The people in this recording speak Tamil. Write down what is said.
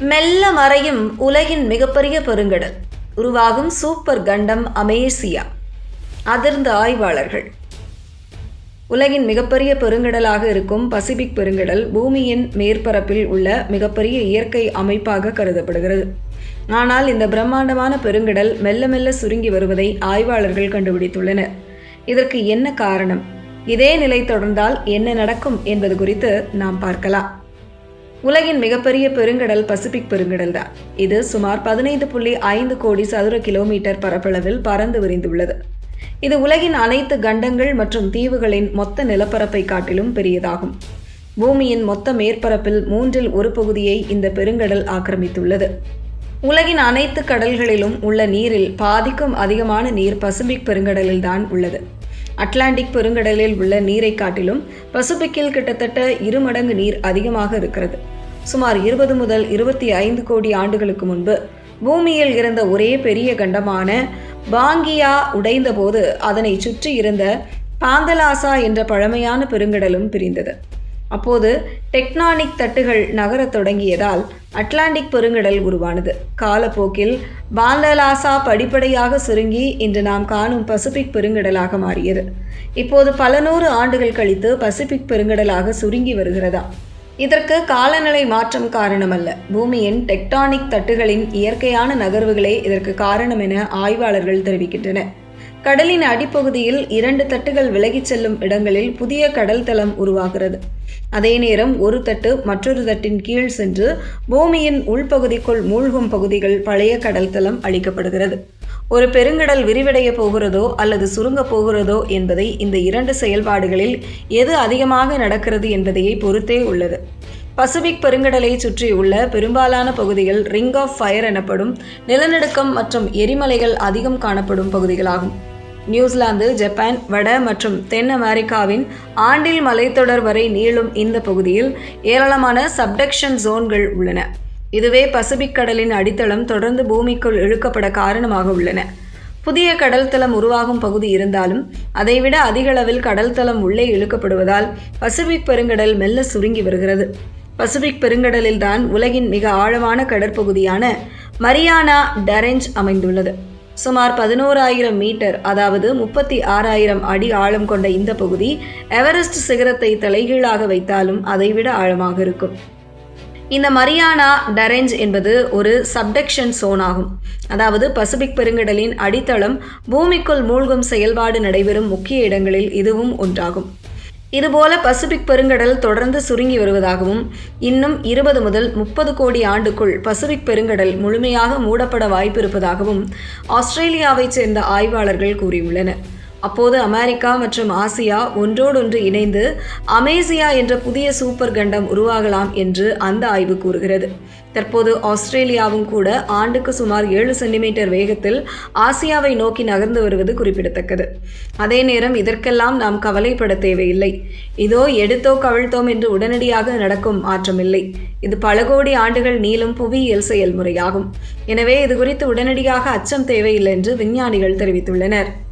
மெல்ல மறையும் உலகின் மிகப்பெரிய பெருங்கடல், உருவாகும் சூப்பர் கண்டம் அமேசியா. அதிர்ந்த ஆய்வாளர்கள். உலகின் மிகப்பெரிய பெருங்கடலாக இருக்கும் பசிபிக் பெருங்கடல் பூமியின் மேற்பரப்பில் உள்ள மிகப்பெரிய இயற்கை அமைப்பாக கருதப்படுகிறது. ஆனால் இந்த பிரம்மாண்டமான பெருங்கடல் மெல்ல மெல்ல சுருங்கி வருவதை ஆய்வாளர்கள் கண்டுபிடித்துள்ளனர். இதற்கு என்ன காரணம்? இதே நிலை தொடர்ந்தால் என்ன நடக்கும் என்பது குறித்து நாம் பார்க்கலாம். உலகின் மிகப்பெரிய பெருங்கடல் பசிபிக் பெருங்கடல் தான். இது சுமார் 15.5 கோடி சதுர கிலோமீட்டர் பரப்பளவில் பறந்து விரிந்துள்ளது. இது உலகின் அனைத்து கண்டங்கள் மற்றும் தீவுகளின் மொத்த நிலப்பரப்பை காட்டிலும் பெரியதாகும். பூமியின் மொத்த மேற்பரப்பில் 1/3 பகுதியை இந்த பெருங்கடல் ஆக்கிரமித்துள்ளது. உலகின் அனைத்து கடல்களிலும் உள்ள நீரில் பாதிக்கும் அதிகமான நீர் பசிபிக் பெருங்கடலில் தான் உள்ளது. அட்லாண்டிக் பெருங்கடலில் உள்ள நீரை காட்டிலும் பசிபிக்கில் கிட்டத்தட்ட 2 மடங்கு நீர் அதிகமாக இருக்கிறது. சுமார் 20 முதல் 25 கோடி ஆண்டுகளுக்கு முன்பு பூமியில் இருந்த ஒரே பெரிய கண்டமான பாங்கியா உடைந்தபோது அதனை சுற்றி இருந்த பாந்தலாசா என்ற பழமையான பெருங்கடலும் பிரிந்தது. அப்போது டெக்டானிக் தட்டுகள் நகரத் தொடங்கியதால் அட்லாண்டிக் பெருங்கடல் உருவானது. காலப்போக்கில் பாந்தலாசா படிப்படியாக சுருங்கி இன்று நாம் காணும் பசிபிக் பெருங்கடலாக மாறியது. இப்போது பல 100 ஆண்டுகள் கழித்து பசிபிக் பெருங்கடலாக சுருங்கி வருகிறதா? இதற்கு காலநிலை மாற்றம் காரணமல்ல, பூமியின் டெக்டானிக் தட்டுகளின் இயற்கையான நகர்வுகளே இதற்கு காரணம் என ஆய்வாளர்கள் தெரிவிக்கின்றனர். கடலின் அடிப்பகுதியில் 2 தட்டுகள் விலகிச் செல்லும் இடங்களில் புதிய கடல் தளம் உருவாகிறது. அதே நேரம் ஒரு தட்டு மற்றொரு தட்டின் கீழ் சென்று பூமியின் உள்பகுதிக்குள் மூழ்கும் பகுதிகள் பழைய கடல் தளம் அளிக்கப்படுகிறது. ஒரு பெருங்கடல் விரிவடைய போகிறதோ அல்லது சுருங்க போகிறதோ என்பதை இந்த 2 செயல்பாடுகளில் எது அதிகமாக நடக்கிறது என்பதையே பொறுத்தே உள்ளது. பசிபிக் பெருங்கடலை சுற்றியுள்ள பெரும்பாலான பகுதிகள் ரிங் ஆஃப் ஃபயர் எனப்படும் நிலநடுக்கம் மற்றும் எரிமலைகள் அதிகம் காணப்படும் பகுதிகளாகும். நியூசிலாந்து, ஜப்பான், வட மற்றும் தென் அமெரிக்காவின் ஆண்டில் மலைத்தொடர் வரை நீளும் இந்த பகுதியில் ஏராளமான சப்டக்ஷன் ஜோன்கள் உள்ளன. இதுவே பசிபிக் கடலின் அடித்தளம் தொடர்ந்து பூமிக்குள் இழுக்கப்பட காரணமாக உள்ளன. புதிய கடல் தளம் உருவாகும் பகுதி இருந்தாலும் அதைவிட அதிகளவில் கடல் தளம் உள்ளே இழுக்கப்படுவதால் பசிபிக் பெருங்கடல் மெல்ல சுருங்கி வருகிறது. பசிபிக் பெருங்கடலில் தான் உலகின் மிக ஆழமான கடற்பகுதியான மரியானா டரெஞ்ச் அமைந்துள்ளது. சுமார் 11,000 மீட்டர், அதாவது 36,000 அடி ஆழம் கொண்ட இந்த பகுதி எவரெஸ்ட் சிகரத்தை தலைகீழாக வைத்தாலும் அதைவிட ஆழமாக இருக்கும். இந்த மரியானா டரெஞ்ச் என்பது ஒரு சப்டக்ஷன் சோன் ஆகும். அதாவது பசிபிக் பெருங்கடலின் அடித்தளம் பூமிக்குள் மூழ்கும் செயல்பாடு நடைபெறும் முக்கிய இடங்களில் இதுவும் ஒன்றாகும். இதுபோல பசிபிக் பெருங்கடல் தொடர்ந்து சுருங்கி வருவதாகவும் இன்னும் 20 முதல் 30 கோடி ஆண்டுக்குள் பசிபிக் பெருங்கடல் முழுமையாக மூடப்பட வாய்ப்பிருப்பதாகவும் ஆஸ்திரேலியாவைச் சேர்ந்த ஆய்வாளர்கள் கூறியுள்ளனர். அப்போது அமெரிக்கா மற்றும் ஆசியா ஒன்றோடொன்று இணைந்து அமேசியா என்ற புதிய சூப்பர் கண்டம் உருவாகலாம் என்று அந்த ஆய்வு கூறுகிறது. தற்போது ஆஸ்திரேலியாவும் கூட ஆண்டுக்கு சுமார் 7 சென்டிமீட்டர் வேகத்தில் ஆசியாவை நோக்கி நகர்ந்து வருவது குறிப்பிடத்தக்கது. அதே நேரம் இதற்கெல்லாம் நாம் கவலைப்பட தேவையில்லை. இதோ எடுத்தோ கவிழ்த்தோம் என்று உடனடியாக நடக்கும் மாற்றமில்லை. இது பல கோடி ஆண்டுகள் நீளும் புவியியல் செயல்முறையாகும். எனவே இது குறித்து உடனடியாக அச்சம் தேவையில்லை என்று விஞ்ஞானிகள் தெரிவித்துள்ளனர்.